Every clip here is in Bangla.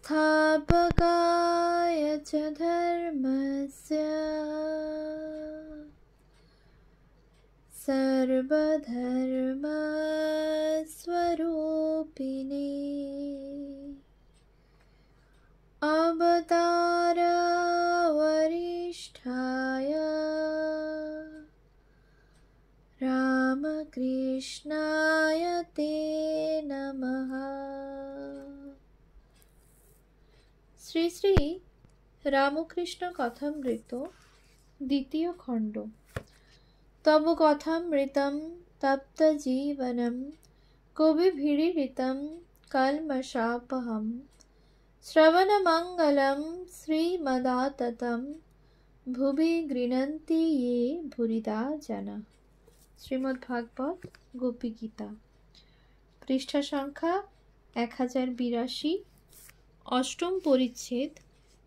संस्थापकाय च धर्मस्य सर्वधर्मस्वरूपिणे अवतारवरिष्ठाय रामकृष्णाय ते नमः। শ্রী শ্রী রামকৃষ্ণ কথামৃত দ্বিতীয় খণ্ড। তব কথামৃতম তপ্ত জীবনম কবিভিড়িতম কলমশাপহম শ্রবণমঙ্গলম শ্রীমদাততম ভুবি গৃণন্তি ये ভুরিদা জনা। শ্রীমদ্ভাগবত গোপী গীতা, পৃষ্ঠা সংখ্যা 1082, অষ্টম পরিচ্ছেদ।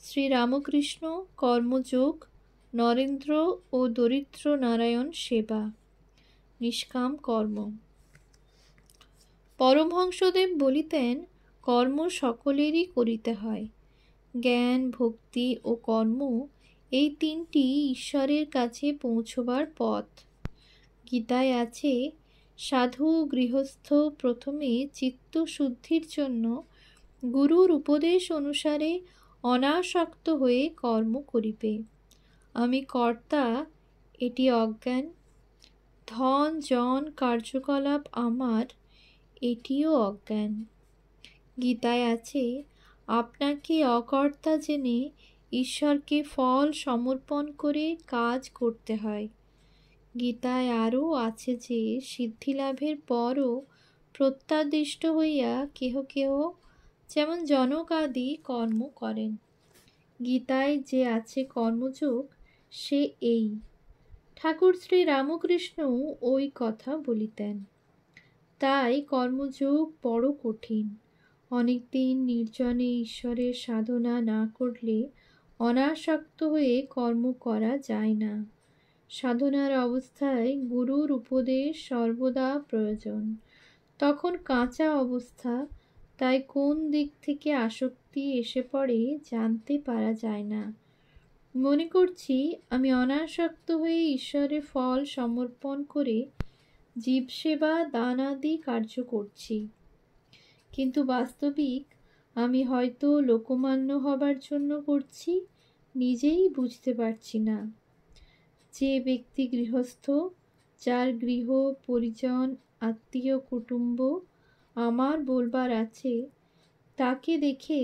শ্রীরামকৃষ্ণ কর্মযোগ, নরেন্দ্র ও দরিদ্র নারায়ণ সেবা, নিষ্কাম কর্ম। পরমহংসদেব বলিতেন, কর্ম সকলেরই করিতে হয়। জ্ঞান, ভক্তি ও কর্ম এই তিনটি ঈশ্বরের কাছে পৌঁছবার পথ। গীতায় আছে, সাধু গৃহস্থ প্রথমে চিত্তশুদ্ধির জন্য গুরুর উপদেশ অনুসারে অনাসক্ত হয়ে কর্ম করিবে। আমি কর্তা, এটি অজ্ঞান। ধন জন কার্যকলাপ আমার, এটিও অজ্ঞান। গীতায় আছে, আপনাকে অকর্তা জেনে ঈশ্বরকে ফল সমর্পণ করে কাজ করতে হয়। গীতায় আরও আছে যে, সিদ্ধিলাভের পরও প্রত্যাদিষ্ট হইয়া কেহ কেহ যেমন জনক আদি কর্ম করেন। গীতায় যে আছে কর্মযোগ, সে এই। ঠাকুর শ্রী রামকৃষ্ণও ওই কথা বলিতেন। তাই কর্মযোগ বড় কঠিন। অনেকদিন নির্জনে ঈশ্বরের সাধনা না করলে অনাসক্ত হয়ে কর্ম করা যায় না। সাধনার অবস্থায় গুরুর উপদেশ সর্বদা প্রয়োজন। তখন কাঁচা অবস্থা, তাই কোন দিক থেকে আসক্তি এসে পড়ে জানতে পারা যায় না। মনে করছি আমি অনাসক্ত হয়ে ঈশ্বরের ফল সমর্পণ করে জীবসেবা দান আদি কার্য করছি, কিন্তু বাস্তবিক আমি হয়তো লোকমান্য হবার জন্য করছি, নিজেই বুঝতে পারছি না। যে ব্যক্তি গৃহস্থ, যার গৃহ পরিজন আত্মীয় কুটুম্ব আমার বলবার আছে, তাকে দেখে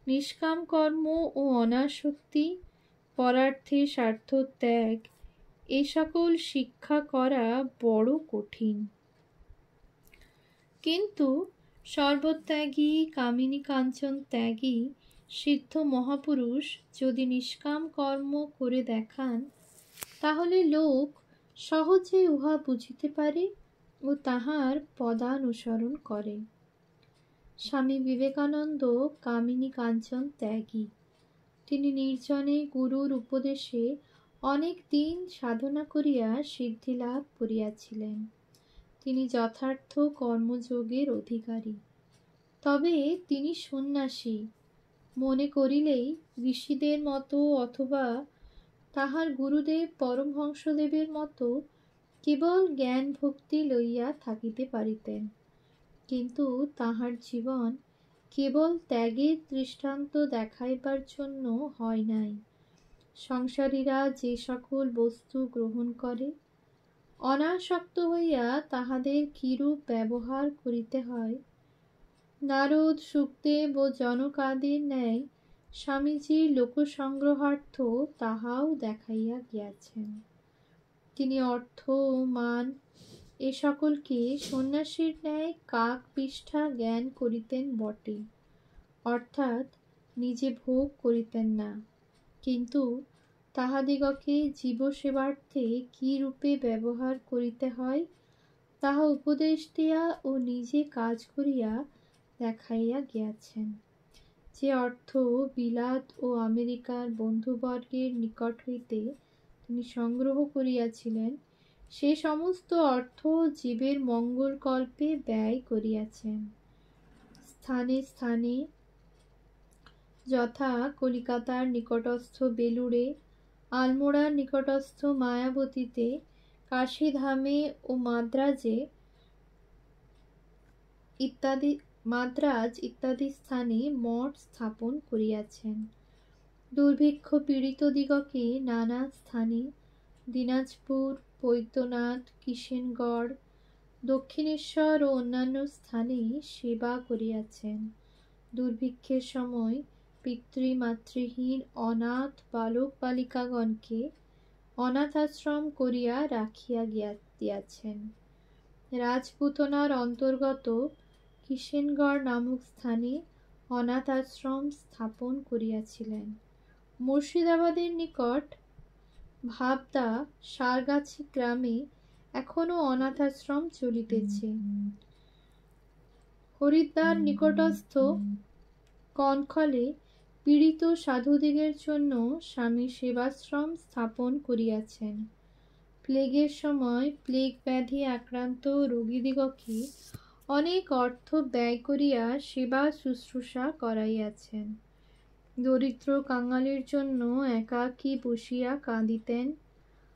নিষ্কাম কর্ম ও অনাসক্তি, পরার্থে স্বার্থ ত্যাগ, এ সকল শিক্ষা করা বড় কঠিন। কিন্তু সর্বত্যাগী কামিনী কাঞ্চন ত্যাগী সিদ্ধ মহাপুরুষ যদি নিষ্কাম কর্ম করে দেখান, তাহলে লোক সহজে উহা বুঝিতে পারে ও তাহার পদানুসরণ করে। স্বামী বিবেকানন্দ কামিনী কাঞ্চন ত্যাগী। তিনি নির্জনে গুরুর উপদেশে অনেক দিন সাধনা করিয়া সিদ্ধিলাভ করিয়াছিলেন। তিনি যথার্থ কর্মযোগের অধিকারী। তবে তিনি সন্ন্যাসী। মনে করিলেই ঋষিদের মতো অথবা তাহার গুরুদেব পরমহংসদেবের মতো কেবল জ্ঞান ভক্তি লইয়া থাকিতে পারিতেন। কিন্তু তাহার জীবন কেবল ত্যাগের দৃষ্টান্ত দেখাইবার জন্য হয় নাই। সংসারীরা যে সকল বস্তু গ্রহণ করে, অনাসক্ত হইয়া তাহাদের কিরূপ ব্যবহার করিতে হয়, নারদ, শুকদেব ও জনকাদির ন্যায় স্বামীজী লোকসংগ্রহার্থ তাহাও দেখাইয়া গিয়াছেন। তিনি অর্থ ও মান এ সকলকে সন্ন্যাসীর ন্যায় কাক বিষ্ঠা জ্ঞান করিতেন বটে, অর্থাৎ নিজে ভোগ করিতেন না, কিন্তু তাহাদিগকে জীবসেবার্থে কি রূপে ব্যবহার করিতে হয় তাহা উপদেশ দিয়া ও নিজে কাজ করিয়া দেখাইয়া গিয়াছেন। যে অর্থ বিলাত ও আমেরিকার বন্ধুবর্গের নিকট হইতে তিনি সংগ্রহ করিয়াছিলেন, সে সমস্ত অর্থ জীবের মঙ্গলকল্পে ব্যয় করিয়াছেন। স্থানে স্থানে যথা কলিকাতার নিকটস্থ বেলুড়ে, আলমোড়ার নিকটস্থ মায়াবতীতে, কাশীধামে ও মাদ্রাজ ইত্যাদি স্থানে মঠ স্থাপন করিয়াছেন। দুর্ভিক্ষ পীড়িতদিগকে নানা স্থানে দিনাজপুর, বৈদ্যনাথ, কিষেনগড়, দক্ষিণেশ্বর ও অন্যান্য স্থানে সেবা করিয়াছেন। দুর্ভিক্ষের সময় পিতৃমাতৃহীন অনাথ বালক বালিকাগণকে অনাথাশ্রম করিয়া রাখিয়া দিয়াছেন। রাজপুতনার অন্তর্গত কিষেনগড় নামক স্থানে অনাথ আশ্রম স্থাপন করিয়াছিলেন। মুর্শিদাবাদের নিকট ভাবদা সারগাছি গ্রামে এখনো অনাথ আশ্রম চলিতেছে। হরিদ্বার নিকটস্থ কনখলে পীড়িত সাধুদিগের জন্য স্বামী সেবাশ্রম স্থাপন করিয়াছেন। প্লেগের সময় প্লেগ ব্যাধি আক্রান্ত রোগীদিগকে অনেক অর্থ ব্যয় করিয়া সেবা শুশ্রূষা করাইয়াছেন। দরিদ্র কাঙালের জন্য একাকী বসিয়া কাঁদিতেন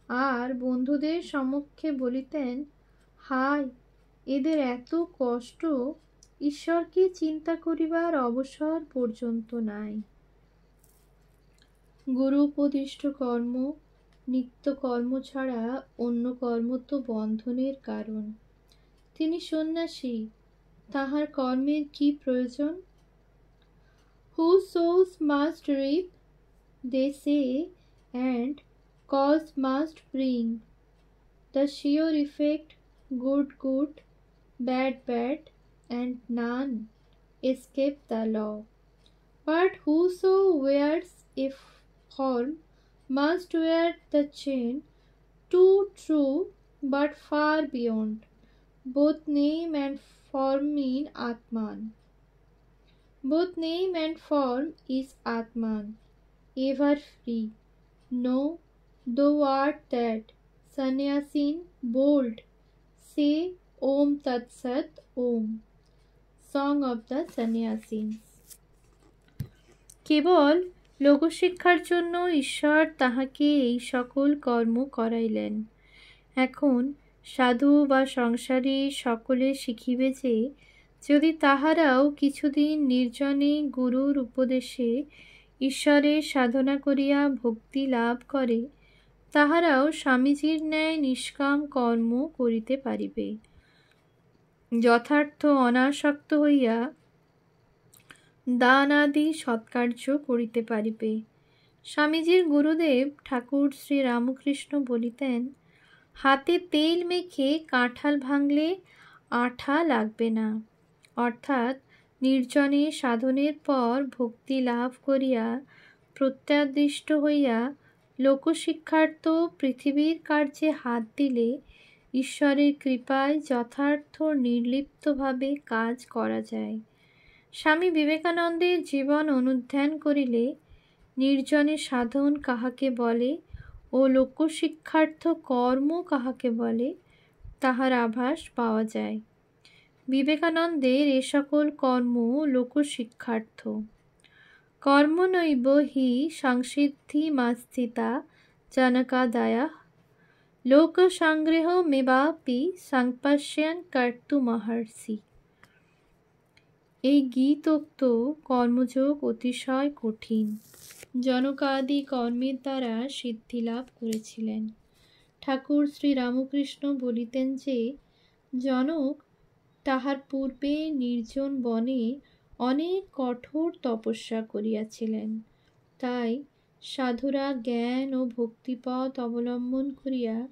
আর বন্ধুদের সমক্ষে বলিতেন, হায়, এদের এত কষ্ট, ঈশ্বরকে চিন্তা করিবার অবসর পর্যন্ত নাই। গুরু উপদিষ্ট কর্ম, নিত্য কর্ম ছাড়া অন্য কর্ম তো বন্ধনের কারণ। তিনি সন্ন্যাসী, তাহার কর্মের কি প্রয়োজন? Who sows must reap, they say, and cause must bring. The sure effect, good, good, bad, bad, and none escape the law. But whoso wears a form must wear the chain, too true, but far beyond. Both name and form mean Atman. Both name and form is Atman, ever free. Know, thou art that. Sannyasin, bold, say Om Tat Sat Om. Song of the Sannyasins. কেবল লোকশিক্ষার জন্য ঈশ্বর তাহাকে এই সকল কর্ম করাইলেন। এখন সাধু বা সংসারী সকলে শিখিবে যে, যদি তাহারাও কিছুদিন নির্জনে গুরুর উপদেশে ঈশ্বরের সাধনা করিয়া ভক্তি লাভ করে, তাহারাও স্বামীজীর ন্যায় নিষ্কাম কর্ম করিতে পারিবে, যথার্থ অনাসক্ত হইয়া দান আদি সৎকার্য করিতে পারিবে। স্বামীজীর গুরুদেব ঠাকুর শ্রী রামকৃষ্ণ বলিতেন, হাতে তেল মেখে কাঁঠাল ভাঙলে আঠা লাগবে না। অর্থাৎ নির্জনে সাধনের পর ভক্তি লাভ করিয়া প্রত্যাদিষ্ট হইয়া লোকশিক্ষার্থ পৃথিবীর কার্যে হাত দিলে ঈশ্বরের কৃপায় যথার্থ নির্লিপ্তভাবে কাজ করা যায়। স্বামী বিবেকানন্দের জীবন অনুধ্যান করিলে নির্জনে সাধন কাহাকে বলে ও লোকশিক্ষার্থ কর্ম কাহাকে বলে তাহার আভাস পাওয়া যায়। বিবেকানন্দের এ সকল কর্ম লোকশিক্ষার্থ। কর্মনৈব হি সংসিদ্ধিমাস্থিতা জনকাদয়ঃ লোকসংগ্রহমেবাপি সংপশ্যন কর্তুমর্হসি। এই গীতোক্ত কর্মযোগ অতিশয় কঠিন। জনকাদি কর্মের দ্বারা সিদ্ধি লাভ করেছিলেন। ঠাকুর শ্রী রামকৃষ্ণ বলিতেন যে, জনক তাহার পূর্বে নির্জন বনে অনেক কঠোর তপস্যা করিয়াছিলেন। তাই সাধুরা জ্ঞান ও ভক্তিপথ অবলম্বন করিয়া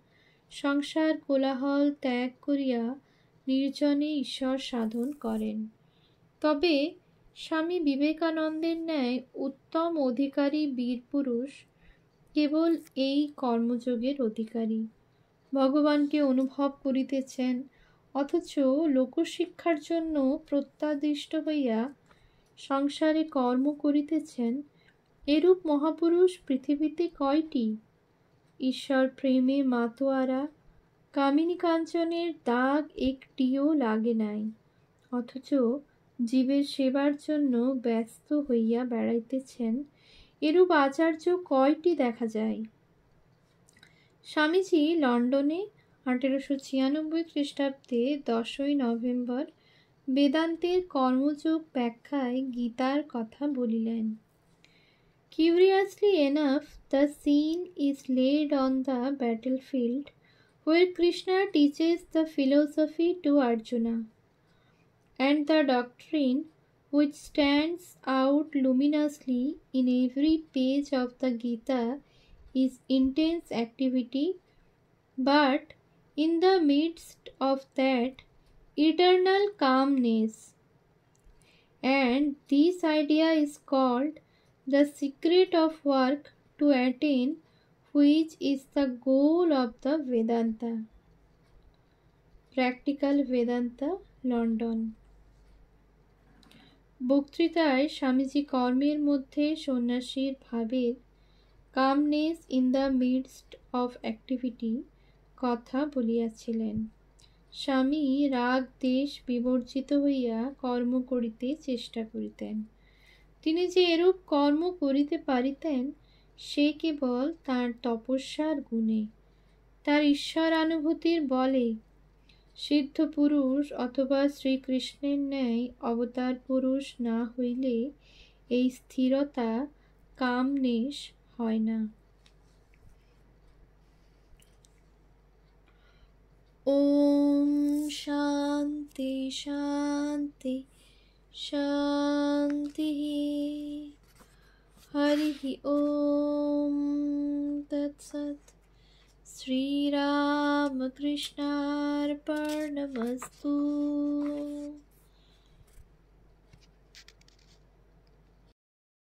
সংসার কোলাহল ত্যাগ করিয়া নির্জনে ঈশ্বর সাধন করেন। তবে স্বামী বিবেকানন্দের ন্যায় উত্তম অধিকারী বীরপুরুষ কেবল এই কর্মযোগের অধিকারী। ভগবানকে অনুভব করিতেছেন, অথচ লোকশিক্ষার জন্য প্রত্যাদিষ্ট হইয়া সংসারে কর্ম করিতেছেন। এরূপ মহাপুরুষ পৃথিবীতে কয়টি? ঈশ্বর প্রেমে মাতোয়ারা কামিনী কাঞ্চনের দাগ একটিও লাগে নাই, অথচ জীবের সেবার জন্য ব্যস্ত হইয়া বেড়াইতেছেন, এরূপ আচার্য কয়টি দেখা যায়? স্বামীজি লন্ডনে 1896 খ্রিস্টাব্দে 10ই নভেম্বর বেদান্তের কর্মযোগ ব্যাখ্যায় গীতার কথা বলিলেন। Curiously enough, the scene is laid on the battlefield where Krishna teaches the philosophy to Arjuna, and the doctrine which stands out luminously in every page of the Gita is intense activity, but in the midst of that, eternal calmness. And this idea is called the secret of work to attain, which is the goal of the Vedanta. Practical Vedanta, London. বক্তৃতায় স্বামীজি কর্মের মধ্যে সন্ন্যাসীর ভাবের calmness in the midst of activity কথা বলিয়াছিলেন। স্বামী রাগ দেশ বিবর্জিত হইয়া কর্ম করিতে চেষ্টা করিতেন। তিনি যে এরূপ কর্ম করিতে পারিতেন সে কেবল তাঁর তপস্যার গুণে, তার ঈশ্বরানুভূতির বলে। সিদ্ধ পুরুষ অথবা শ্রীকৃষ্ণের ন্যায় অবতার পুরুষ না হইলে এই স্থিরতা, কামনেস হয় না। ওম শান্তি শান্তি শান্তি। হরি ওম তৎসৎ। শ্রীরামকৃষ্ণার্পণমস্তু।